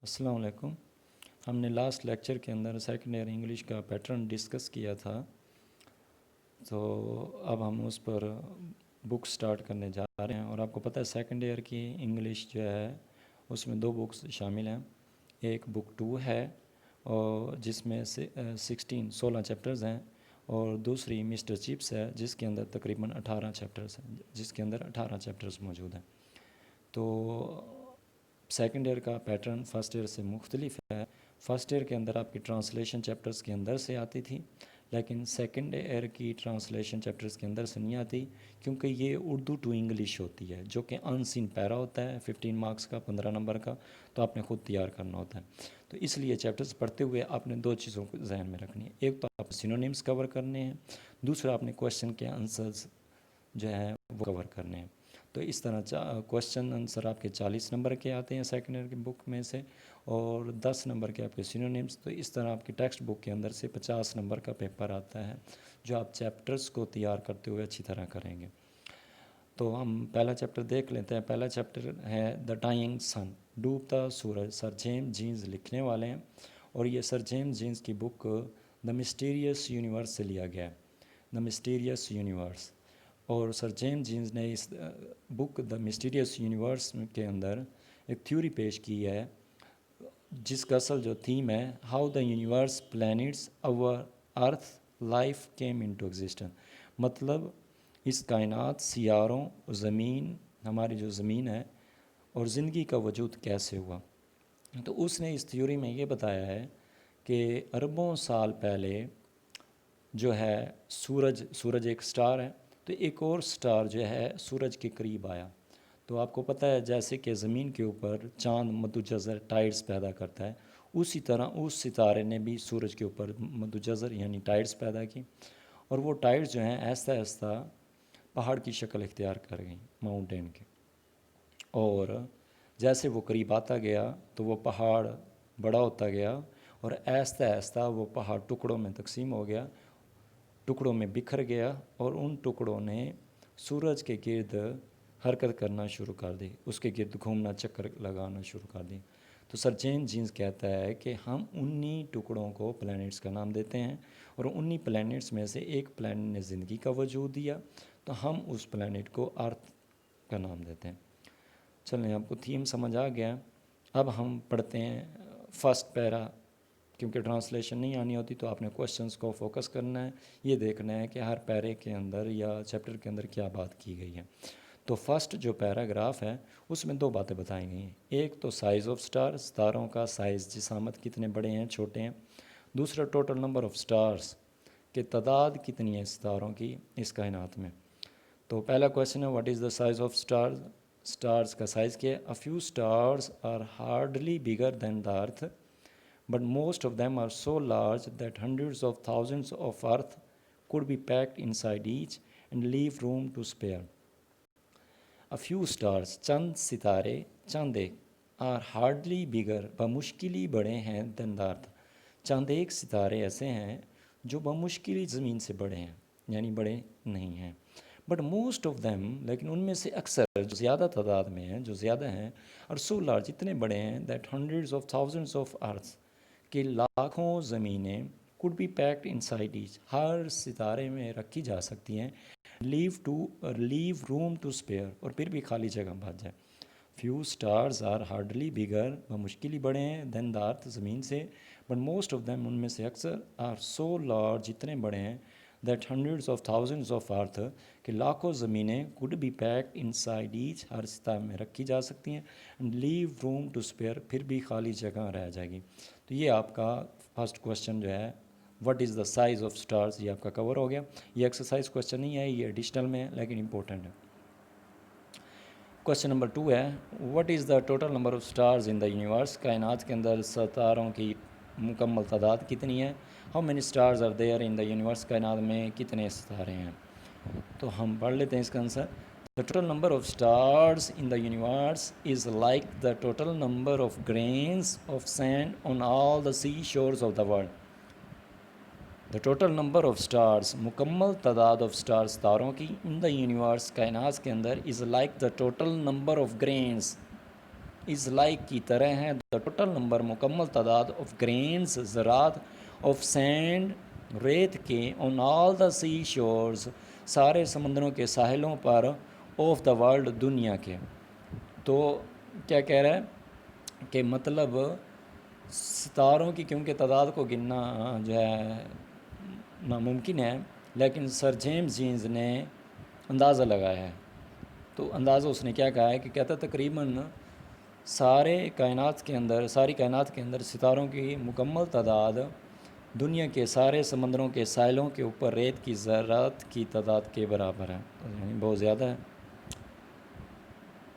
السلام علیکم. ہم نے لاسٹ لیکچر کے اندر سیکنڈ ایئر انگلش کا پیٹرن ڈسکس کیا تھا، تو اب ہم اس پر بک سٹارٹ کرنے جا رہے ہیں. اور آپ کو پتہ ہے سیکنڈ ایئر کی انگلش جو ہے اس میں 2 بکس شامل ہیں. ایک بک 2 ہے اور جس میں سے 16 چیپٹرز ہیں، اور دوسری مسٹر چپس ہے جس کے اندر تقریباً 18 چیپٹرز ہیں، جس کے اندر 18 چیپٹرز موجود ہیں. تو سیکنڈ ایئر کا پیٹرن فرسٹ ایئر سے مختلف ہے. فرسٹ ایئر کے اندر آپ کی ٹرانسلیشن چیپٹرز کے اندر سے آتی تھی، لیکن سیکنڈ ایئر کی ٹرانسلیشن چیپٹرز کے اندر سے نہیں آتی، کیونکہ یہ اردو ٹو انگلش ہوتی ہے، جو کہ ان سین پیرا ہوتا ہے 15 مارکس کا، 15 نمبر کا، تو آپ نے خود تیار کرنا ہوتا ہے. تو اس لیے چیپٹرز پڑھتے ہوئے آپ نے 2 چیزوں کو ذہن میں رکھنی ہے. ایک تو آپ سینونیمز کور کرنے ہیں، دوسرا آپ نے کویشچن کے آنسرز جو ہیں وہ کور کرنے ہیں. تو اس طرح کویشچن آنسر آپ کے 40 نمبر کے آتے ہیں سیکنڈ ایئر کی بک میں سے، اور 10 نمبر کے آپ کے سینونیمز. تو اس طرح آپ کی ٹیکسٹ بک کے اندر سے 50 نمبر کا پیپر آتا ہے، جو آپ چیپٹرز کو تیار کرتے ہوئے اچھی طرح کریں گے. تو ہم پہلا چیپٹر دیکھ لیتے ہیں. پہلا چیپٹر ہے دا ڈائنگ سن، ڈوبتا سورج. سر جیمز جینز لکھنے والے ہیں، اور یہ سر جیمز جینز کی بک دا مسٹیریس یونیورس سے لیا گیا ہے. دا مسٹیریس یونیورس. اور سر جیمز جینز نے اس بک دا مسٹیریس یونیورس کے اندر ایک تھیوری پیش کی ہے، جس کا اصل جو تھیم ہے ہاؤ دا یونیورس پلانٹس اور ارتھ لائف کیم انٹو ایگزسٹنس. مطلب اس کائنات، سیاروں، زمین، ہماری جو زمین ہے، اور زندگی کا وجود کیسے ہوا. تو اس نے اس تھیوری میں یہ بتایا ہے کہ اربوں سال پہلے جو ہے سورج ایک سٹار ہے، تو ایک اور سٹار جو ہے سورج کے قریب آیا. تو آپ کو پتہ ہے جیسے کہ زمین کے اوپر چاند مدجزر ٹائڈز پیدا کرتا ہے، اسی طرح اس ستارے نے بھی سورج کے اوپر مدجزر یعنی ٹائڈز پیدا کی، اور وہ ٹائڈز جو ہیں آہستہ آہستہ پہاڑ کی شکل اختیار کر گئیں، ماؤنٹین کے. اور جیسے وہ قریب آتا گیا تو وہ پہاڑ بڑا ہوتا گیا، اور آہستہ آہستہ وہ پہاڑ ٹکڑوں میں تقسیم ہو گیا، ٹکڑوں میں بکھر گیا، اور ان ٹکڑوں نے سورج کے گرد حرکت کرنا شروع کر دی، اس کے گرد گھومنا، چکر لگانا شروع کر دی. تو سر جیمز جینز کہتا ہے کہ ہم 19 ٹکڑوں کو پلانٹس کا نام دیتے ہیں، اور 19 پلانٹس میں سے ایک پلانٹ نے زندگی کا وجود دیا، تو ہم اس پلانٹ کو ارتھ کا نام دیتے ہیں. چلیں، آپ کو تھیم سمجھ آ گیا. اب ہم پڑھتے ہیں فرسٹ پیرا. کیونکہ ٹرانسلیشن نہیں آنی ہوتی تو آپ نے کویشچنس کو فوکس کرنا ہے، یہ دیکھنا ہے کہ ہر پیرے کے اندر یا چیپٹر کے اندر کیا بات کی گئی ہے. تو فرسٹ جو پیراگراف ہے اس میں 2 باتیں بتائی گئی ہیں. ایک تو سائز آف سٹار، ستاروں کا سائز، جسامت کتنے بڑے ہیں، چھوٹے ہیں. دوسرا ٹوٹل نمبر آف سٹارز، کہ تعداد کتنی ہے ستاروں کی اس کائنات میں. تو پہلا کویشچن ہے what is the size of stars. Stars کا سائز کیا ہے؟ A few stars are hardly bigger than the earth but most of them are so large that hundreds of thousands of earth could be packed inside each and leave room to spare. A few stars, چند ستارے، چند ایک، are hardly bigger، بمشکلی بڑے ہیں than the earth، چند ایک ستارے ایسے ہیں جو بمشکلی زمین سے بڑے ہیں، یعنی بڑے نہیں ہیں. بٹ موسٹ آف دیم، لیکن ان میں سے اکثر، جو زیادہ تعداد میں ہیں، جو زیادہ ہیں، اور سو لارج، اتنے بڑے ہیں that hundreds of thousands of earth, کہ لاکھوں زمینیں could be packed inside each، ہر ستارے میں رکھی جا سکتی ہیں، leave room to spare، اور پھر بھی خالی جگہ بچ جائے. few stars are hardly bigger، بمشکلی بڑے ہیں than the earth، زمین سے، but most of them، ان میں سے اکثر، are so large، اتنے بڑے ہیں that hundreds of thousands of earth، کہ لاکھوں زمینیں could be packed inside each، ہر ستارے میں رکھی جا سکتی ہیں، and leave room to spare، پھر بھی خالی جگہ رہ جائے گی. تو یہ آپ کا فرسٹ کویشچن جو ہے what is the size of stars, یہ آپ کا کور ہو گیا. یہ ایکسرسائز کویشچن نہیں ہے، یہ ایڈیشنل میں ہے لیکن امپورٹنٹ ہے. کویشچن نمبر 2 ہے what is the total number of stars in the universe, کائنات کے اندر ستاروں کی مکمل تعداد کتنی ہے. How many stars are there in the universe, کائنات میں کتنے ستارے ہیں. تو ہم پڑھ لیتے ہیں اس کا answer. The total number of stars in the universe is like the total number of grains of sand on all the seashores of the world. The total number of stars، مکمل تعداد of stars، ستاروں کی، in the universe، کائنات کے اندر، is like the total number of grains، is like کی طرح ہے دا total number مکمل تعداد آف گرینز ذرات آف سینڈ ریت کے آن آل دا سی شورز سارے سمندروں کے ساحلوں پر آف دا ورلڈ دنیا کے. تو کیا کہہ رہا ہے کہ مطلب ستاروں کی کیونکہ تعداد کو گننا جو ہے ناممکن ہے، لیکن سر جیمز جینز نے اندازہ لگایا ہے. تو اندازہ اس نے کیا کہا ہے کہ کہتا تقریباً ساری کائنات کے اندر ستاروں کی مکمل تعداد دنیا کے سارے سمندروں کے ساحلوں کے اوپر ریت کی ذرات کی تعداد کے برابر ہے، یعنی بہت زیادہ ہے.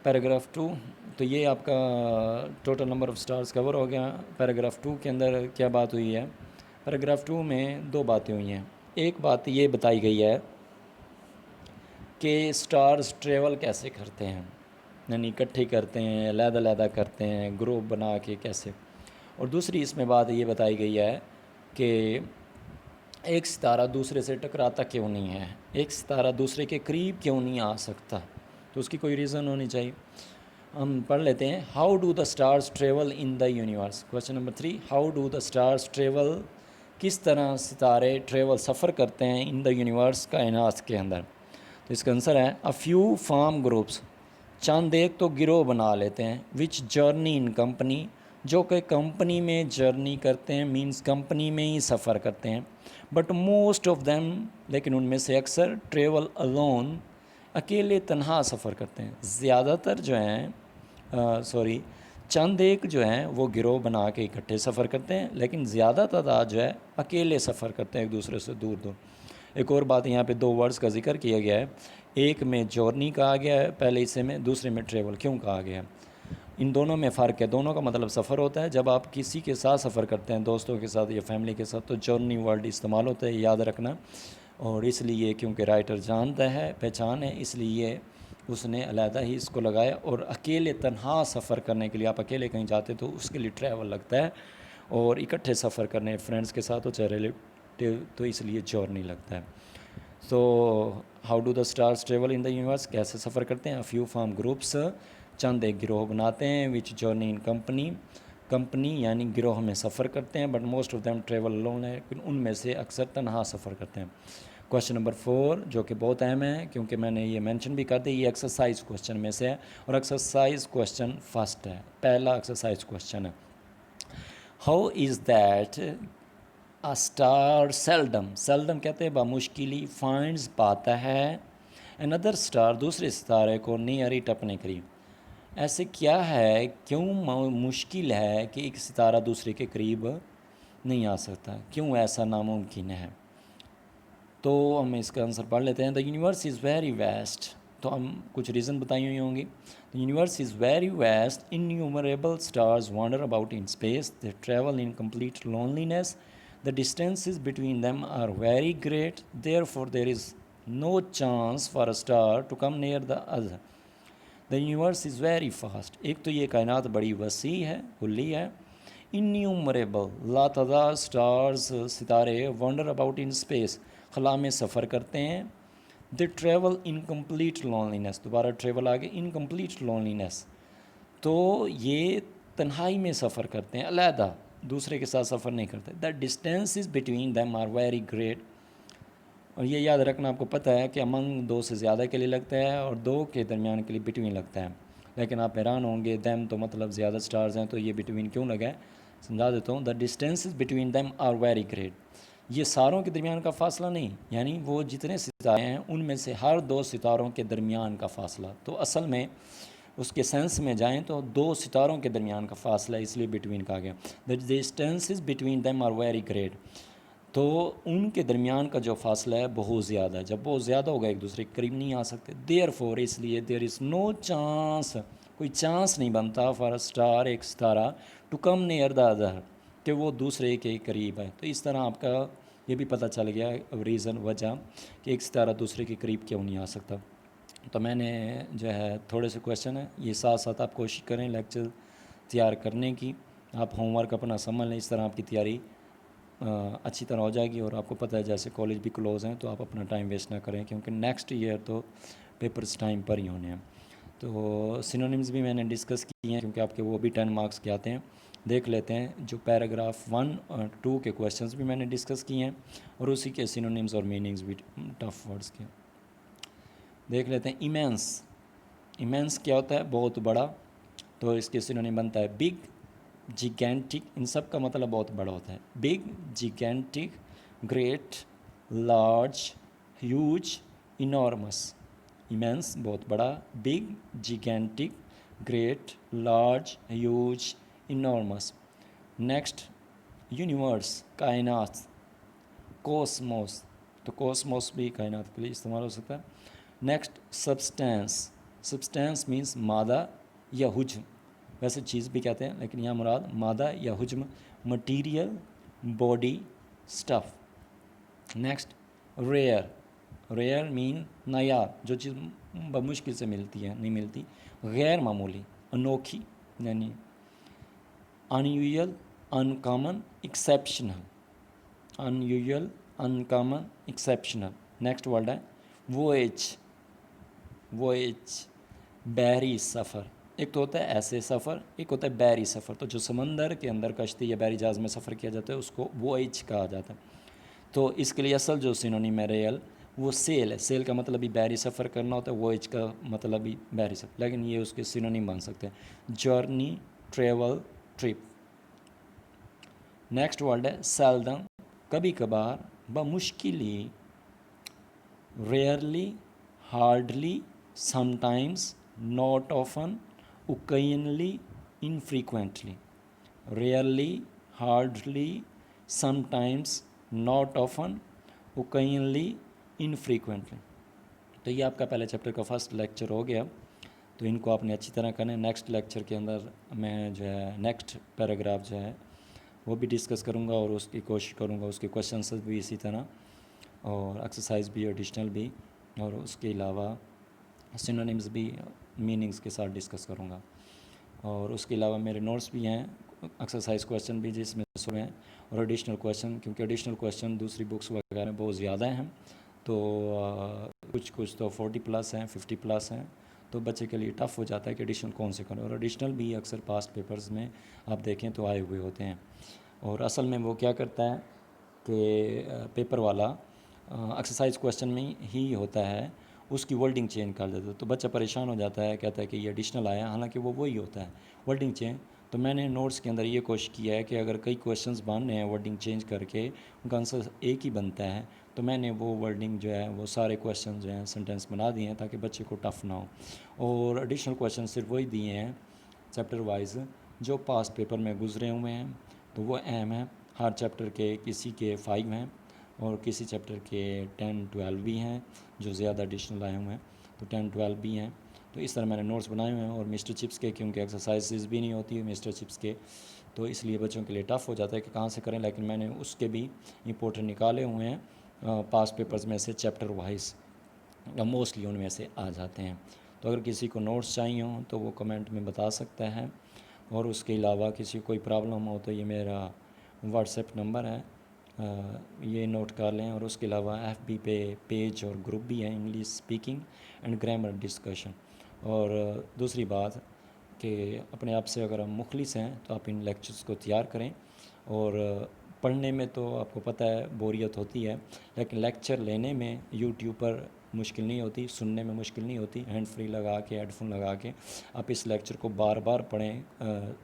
پیراگراف 2. تو یہ آپ کا ٹوٹل نمبر آف سٹارز کور ہو گیا. پیراگراف 2 کے اندر کیا بات ہوئی ہے؟ پیراگراف 2 میں 2 باتیں ہوئی ہیں. ایک بات یہ بتائی گئی ہے کہ سٹارز ٹریول کیسے کرتے ہیں، یعنی اکٹھے کرتے ہیں، علیحدہ کرتے ہیں، گروپ بنا کے کیسے. اور دوسری اس میں بات یہ بتائی گئی ہے کہ ایک ستارہ دوسرے سے ٹکراتا کیوں نہیں ہے، ایک ستارہ دوسرے کے قریب کیوں نہیں آ سکتا، تو اس کی کوئی ریزن ہونی چاہیے. ہم پڑھ لیتے ہیں. How do the stars travel in the universe. Question number 3. How do the stars travel, کس طرح ستارے سفر کرتے ہیں ان دا یونیورس کائنات کے اندر. تو اس کا آنسر ہے اے فیو فارم گروپس، چند ایک تو گروہ بنا لیتے ہیں، وچ جرنی ان کمپنی، جو کہ کمپنی میں جرنی کرتے ہیں، مینس کمپنی میں ہی سفر کرتے ہیں. بٹ موسٹ آف دیم، لیکن ان میں سے اکثر ٹریول الون، اکیلے تنہا سفر کرتے ہیں. زیادہ تر جو ہیں چند ایک جو ہیں وہ گروہ بنا کے اکٹھے سفر کرتے ہیں، لیکن زیادہ تعداد جو ہے اکیلے سفر کرتے ہیں ایک دوسرے سے دور دور. ایک اور بات یہاں پہ 2 ورڈز کا ذکر کیا گیا ہے. ایک میں جورنی کہا گیا ہے پہلے حصے میں، دوسرے میں ٹریول کیوں کہا گیا ہے. ان دونوں میں فرق ہے. دونوں کا مطلب سفر ہوتا ہے. جب آپ کسی کے ساتھ سفر کرتے ہیں، دوستوں کے ساتھ یا فیملی کے ساتھ، تو جورنی ورڈ استعمال ہوتا ہے، یاد رکھنا. اور اس لیے کیونکہ رائٹر جانتا ہے، پہچان ہے، اس لیے اس نے علیحدہ ہی اس کو لگایا. اور اکیلے تنہا سفر کرنے کے لیے، آپ اکیلے کہیں جاتے تو اس کے لیے ٹریول لگتا ہے، اور اکٹھے سفر کرنے فرینڈس کے ساتھ ہو چاہے ریلیٹیو تو اس لیے جورنی لگتا ہے. So how do the stars travel in the universe, کیسے سفر کرتے ہیں. فیو فارم گروپس، چند ایک گروہ بناتے ہیں. وچ جرنی ان کمپنی یعنی گروہ میں سفر کرتے ہیں. But most of them travel alone ہے، لیکن ان میں سے اکثر تنہا سفر کرتے ہیں. کویشچن نمبر 4 جو کہ بہت اہم ہے، کیونکہ میں نے یہ مینشن بھی کر دی، یہ ایکسرسائز کویشچن میں سے ہے، اور ایکسرسائز کویشچن فرسٹ ہے، پہلا ایکسرسائز کویشچن ہے. How is that a star seldom کہتے ہیں بامشکلی، فائنڈز پاتا ہے، another اسٹار دوسرے ستارے کو نیئر اٹ اپنے قریب. ایسے کیا ہے، کیوں مشکل ہے کہ ایک ستارہ دوسرے کے قریب نہیں آ سکتا، کیوں ایسا ناممکن ہے. تو ہم اس کا آنسر پڑھ لیتے ہیں. The universe is very vast. تو ہم کچھ ریزن بتائی ہوئی ہوں گی. The universe is very vast, innumerable stars wander about in space, they travel in complete loneliness, the distances between them are very great, therefore there is no chance for a star to come near the other. The universe is very fast. ایک تو یہ کائنات بڑی وسیع ہے، کھلی ہے. Innumerable لاتعداد اسٹارز ستارے وانڈر اباؤٹ ان اسپیس خلا میں سفر کرتے ہیں. دے ٹریول ان کمپلیٹ لونلینس، دوبارہ ٹریول آگے، ان کمپلیٹ لونلینس. تو یہ تنہائی میں سفر کرتے ہیں، علیحدہ دوسرے کے ساتھ سفر نہیں کرتے. The distances between them are very great. اور یہ یاد رکھنا، آپ کو پتہ ہے کہ امنگ 2 سے زیادہ کے لیے لگتا ہے، اور 2 کے درمیان کے لیے بٹوین لگتا ہے. لیکن آپ حیران ہوں گے، دیم تو مطلب زیادہ سٹارز ہیں، تو یہ بٹوین کیوں لگا ہے، سمجھا دیتا ہوں. The distances between them are very great, یہ ساروں کے درمیان کا فاصلہ نہیں، یعنی وہ جتنے ستارے ہیں ان میں سے ہر 2 ستاروں کے درمیان کا فاصلہ. تو اصل میں اس کے سینس میں جائیں تو 2 ستاروں کے درمیان کا فاصلہ ہے، اس لیے بٹوین کہا گیا. The distances between them are very great. تو ان کے درمیان کا جو فاصلہ ہے بہت زیادہ ہے. جب بہت زیادہ ہوگا ایک دوسرے کے قریب نہیں آ سکتے. دیئر فور، اس لیے، دیر از نو چانس، کوئی چانس نہیں بنتا، فار اسٹار ایک ستارہ، to come near the other, کہ وہ دوسرے کے قریب ہے. تو اس طرح آپ کا یہ بھی پتہ چل گیا ریزن، وجہ کہ ایک ستارہ دوسرے کے قریب کیوں نہیں آ سکتا. تو میں نے جو ہے تھوڑے سے کویشچن ہیں، یہ ساتھ ساتھ آپ کوشش کریں لیکچر تیار کرنے کی. آپ ہوم ورک اپنا سمجھ لیں، اس طرح آپ کی تیاری اچھی طرح ہو جائے گی. اور آپ کو پتہ ہے جیسے کالج بھی کلوز ہیں، تو آپ اپنا ٹائم ویسٹ نہ کریں، کیونکہ نیکسٹ ایئر تو پیپرز ٹائم پر ہی ہونے ہیں. تو سینونیمز بھی میں نے ڈسکس کیے ہیں کیونکہ آپ کے وہ بھی 10 مارکس کے آتے ہیں. دیکھ لیتے ہیں جو پیراگراف 1 اور 2 کے کویشچنز بھی میں نے ڈسکس کیے ہیں اور اسی کے سینونیمز اور میننگز بھی ٹف ورڈز کے دیکھ لیتے ہیں. ایمینس. ایمینس کیا ہوتا ہے؟ بہت بڑا. تو اس کے سینونیم بنتا ہے بگ، جیگینٹک. ان سب کا مطلب بہت بڑا ہوتا ہے. Big, gigantic, great, large, huge, enormous. Immense بہت بڑا، big, gigantic, great, large, huge, enormous. Next universe, کائنات. کوسموس. تو کوسموس بھی کائنات کے لیے استعمال ہو سکتا ہے. Next substance. سبسٹینس مینس مادہ یا حجم. ویسے چیز بھی کہتے ہیں لیکن یہاں مراد مادہ یا حجم. Material, body, stuff. Next rare. Rare mean نایاب، جو چیز بمشکل سے ملتی ہے، نہیں ملتی. غیر معمولی، انوکھی یعنی ان یوزول، ان کامن، ایکسیپشنل. ان یوزول، ان کامن، ایکسیپشنل. نیکسٹ ورڈ ہے وویج. وویج بحری سفر. ایک تو ہوتا ہے ایسے سفر، ایک ہوتا ہے بحری سفر. تو جو سمندر کے اندر کشتی یا بحری جہاز میں سفر کیا جاتا ہے اس کو وویج کہا جاتا ہے. تو اس کے لیے اصل جو سینونیم ہے ریئل وہ سیل ہے. سیل کا مطلب بھی بحری سفر کرنا ہوتا ہے، وویج کا مطلب بھی بحری سفر، لیکن یہ اس کے سینونیم بن سکتے ہیں. Journey, travel, trip. Next word ہے سیلڈم، کبھی کبھار، بمشکلی. Rarely, hardly, sometimes, not often, occasionally, infrequently. Rarely, hardly, sometimes, not often, occasionally, infrequently. تو یہ آپ کا پہلے چیپٹر کا فرسٹ لیکچر ہو گیا. تو ان کو آپ نے اچھی طرح کرنا ہے. نیکسٹ لیکچر کے اندر میں جو ہے نیکسٹ پیراگراف جو ہے وہ بھی ڈسکس کروں گا اور اس کی کوشش کروں گا اس کے کویشچنس بھی اسی طرح اور ایکسرسائز بھی ایڈیشنل بھی اور اس کے علاوہ سینونیمز بھی میننگز کے ساتھ ڈسکس کروں گا. اور اس کے علاوہ میرے نوٹس بھی ہیں، ایکسرسائز کویشچن بھی جس میں سو ہیں اور ایڈیشنل کویشچن، کیونکہ ایڈیشنل کویشچن دوسری بکس وغیرہ میں بہت زیادہ ہیں. تو کچھ تو 40+ ہیں، 50+ ہیں. تو بچے کے لیے ٹف ہو جاتا ہے کہ ایڈیشنل کون سے کریں. اور ایڈیشنل بھی اکثر پاسٹ پیپرز میں آپ دیکھیں تو آئے ہوئے ہوتے ہیں. اور اصل میں وہ کیا کرتا ہے کہ پیپر والا ایکسرسائز کویشچن میں ہی ہوتا ہے، اس کی ورڈنگ چینج کر دیتا ہے. تو بچہ پریشان ہو جاتا ہے، کہتا ہے کہ یہ ایڈیشنل آیا، حالانکہ وہ وہی ہوتا ہے ورڈنگ چینج. تو میں نے نوٹس کے اندر یہ کوشش کیا ہے کہ اگر کئی کویشچنز بننے ہیں ورڈنگ چینج کر کے ان کا آنسر ایک ہی بنتا ہے تو میں نے وہ ورڈنگ جو ہے وہ سارے کویشچن جو ہیں سینٹینس بنا دیے ہیں تاکہ بچے کو ٹف نہ ہو. اور ایڈیشنل کویشچن صرف وہی دیے ہیں چیپٹر وائز جو پاس پیپر میں گزرے ہوئے ہیں. تو وہ اہم ہیں. ہر چیپٹر کے کسی کے 5 ہیں اور کسی چیپٹر کے 10-12 بھی ہیں جو زیادہ ایڈیشنل آئے ہوئے ہیں. تو 10-12 بھی ہیں. تو اس طرح میں نے نوٹس بنائے ہوئے ہیں. اور مسٹر چپس کے کیونکہ ایکسرسائزز بھی نہیں ہوتی مسٹر چپس کے، تو اس لیے بچوں کے لیے ٹف ہو جاتا ہے کہ کہاں سے کریں. لیکن میں نے اس کے بھی امپورٹنٹ نکالے ہوئے ہیں پاس پیپرز میں سے چیپٹر وائز، موسٹلی ان میں سے آ جاتے ہیں. تو اگر کسی کو نوٹس چاہیے ہوں تو وہ کمنٹ میں بتا سکتا ہے. اور اس کے علاوہ کسی کو کوئی پرابلم ہو تو یہ میرا واٹس ایپ نمبر ہے، یہ نوٹ کر لیں. اور اس کے علاوہ FB پہ پیج اور گروپ بھی ہے، English speaking and grammar discussion. اور دوسری بات کہ اپنے آپ سے اگر ہم مخلص ہیں تو آپ ان لیکچرز کو تیار کریں. اور پڑھنے میں تو آپ کو پتہ ہے بوریت ہوتی ہے، لیکن لیکچر لینے میں یوٹیوب پر مشکل نہیں ہوتی، سننے میں مشکل نہیں ہوتی. ہینڈ فری لگا کے، ہیڈ فون لگا کے آپ اس لیکچر کو بار بار پڑھیں،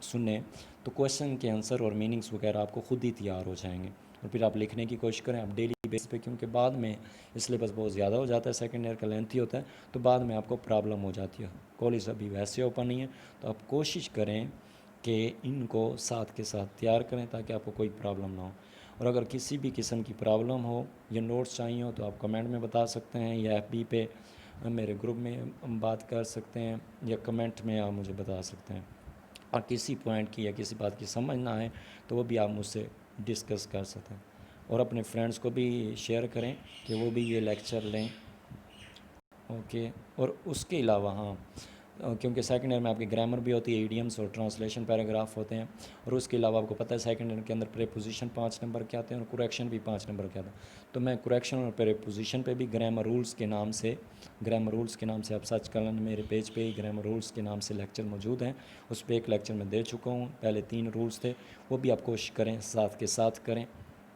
سنیں، تو کویشچن کے آنسر اور میننگز وغیرہ آپ کو خود ہی تیار ہو جائیں گے. اور پھر آپ لکھنے کی کوشش کریں آپ ڈیلی بیس پہ، کیونکہ بعد میں سلیبس بہت زیادہ ہو جاتا ہے، سیکنڈ ایئر کا لینتھی ہوتا ہے، تو بعد میں آپ کو پرابلم ہو جاتی ہے. کالج ابھی ویسے اوپن نہیں ہے، تو آپ کوشش کریں کہ ان کو ساتھ کے ساتھ تیار کریں تاکہ آپ کو کوئی پرابلم نہ ہو. اور اگر کسی بھی قسم کی پرابلم ہو یا نوٹس چاہیے ہو تو آپ کمنٹ میں بتا سکتے ہیں یا FB پہ میرے گروپ میں بات کر سکتے ہیں یا کمنٹ میں آپ مجھے بتا سکتے ہیں. اور کسی پوائنٹ کی یا کسی بات کی سمجھ نہ آئے تو وہ بھی آپ مجھ سے ڈسکس کر سکتے ہیں. اور اپنے فرینڈس کو بھی شیئر کریں کہ وہ بھی یہ لیکچر لیں. اوکے. اور اس کے علاوہ کیونکہ سیکنڈ ایئر میں آپ کی گرامر بھی ہوتی ہے، ایڈیمس اور ٹرانسلیشن پیراگراف ہوتے ہیں، اور اس کے علاوہ آپ کو پتہ ہے سیکنڈ ایئر کے اندر پریپوزیشن 5 نمبر کے آتے ہیں اور کریکشن بھی 5 نمبر کے آتے ہیں. تو میں کریکشن اور پریپوزیشن پہ بھی گرامر رولز کے نام سے آپ سرچ کر لینا، میرے پیج پہ ہی گرامر رولز کے نام سے لیکچر موجود ہیں. اس پہ ایک لیکچر میں دے چکا ہوں، پہلے 3 رولز تھے، وہ بھی آپ کوشش کریں ساتھ کے ساتھ کریں.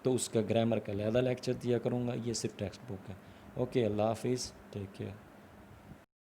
تو اس کا گرامر کا علیحدہ لیکچر دیا کروں گا، یہ صرف ٹیکسٹ بک ہے. اوکے، اللہ حافظ، ٹیک کیئر.